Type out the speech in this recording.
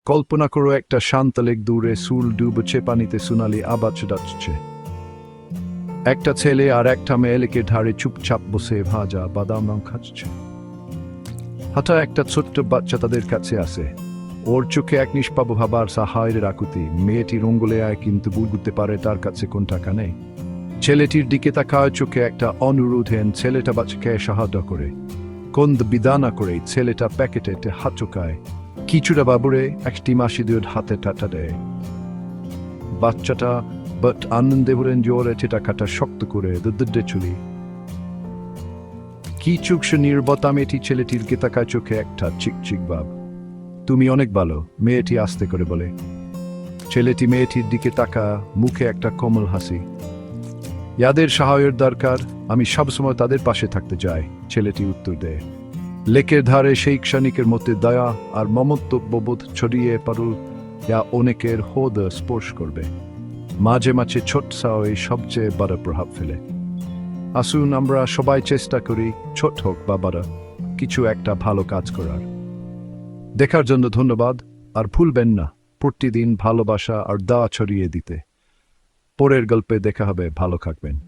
কল্পনা করো একটা শান্ত লেক দূরে সুল ডুবছে পানিতে সোনালি আবাজ ডাকছে। একটা ছেলে আর একটা মেয়ে লেকের ধারে চুপচাপ বসে ভাজা বাদাম খাচ্ছে। হঠাৎ একটা ছোট্ট বাচ্চা তাদের কাছে আসে। ওর চোখে এক নিষ্পাপ ভাবার সাহায্যের আকুতি। মেয়েটি রঙ্গলে আয় কিন্তু বুঝতে পারে তার কাছে কোন টাকা নেই। ছেলেটির দিকে তাকায় চোখে একটা অনুরোধেন। ছেলেটা বাচ্চাকে সাহায্য করে। কোন বিধানা করে ছেলেটা প্যাকেটে হাত চোকায়। কিছুটা বাবুরে একটি মাসি দুধ হাতে টাটা দেয়। বাচ্চাটা বাট আনন্দে বলেন জোরে টাকাটা শক্ত করে দুধে চুলি। কি চুকশো নির্বতা মেয়েটি ছেলেটির কে তাকায় চোখে একটা চিকচিক ভাব। তুমি অনেক ভালো, মেয়েটি আস্তে করে বলে। ছেলেটি মেয়েটির দিকে তাকা, মুখে একটা কোমল হাসি। যাদের সাহায্যের দরকার আমি সবসময় তাদের পাশে থাকতে চাই, ছেলেটি উত্তর দেয়। লেকের ধারে সেই ক্ষণিকের মধ্যে দয়া আর মমত্ববোধ ছড়িয়ে পড়ল, যা অনেকের হৃদয় স্পর্শ করবে। মাঝে মাঝে ছোট সাহই সবচেয়ে বড় প্রভাব ফেলে। আসুন আমরা সবাই চেষ্টা করি, ছোট হোক বা বড়, কিছু একটা ভালো কাজ করার। দেখার জন্য ধন্যবাদ, আর ভুলবেন না প্রতিদিন ভালোবাসা আর দয়া ছড়িয়ে দিতে। পরের গল্পে দেখা হবে, ভালো থাকবেন।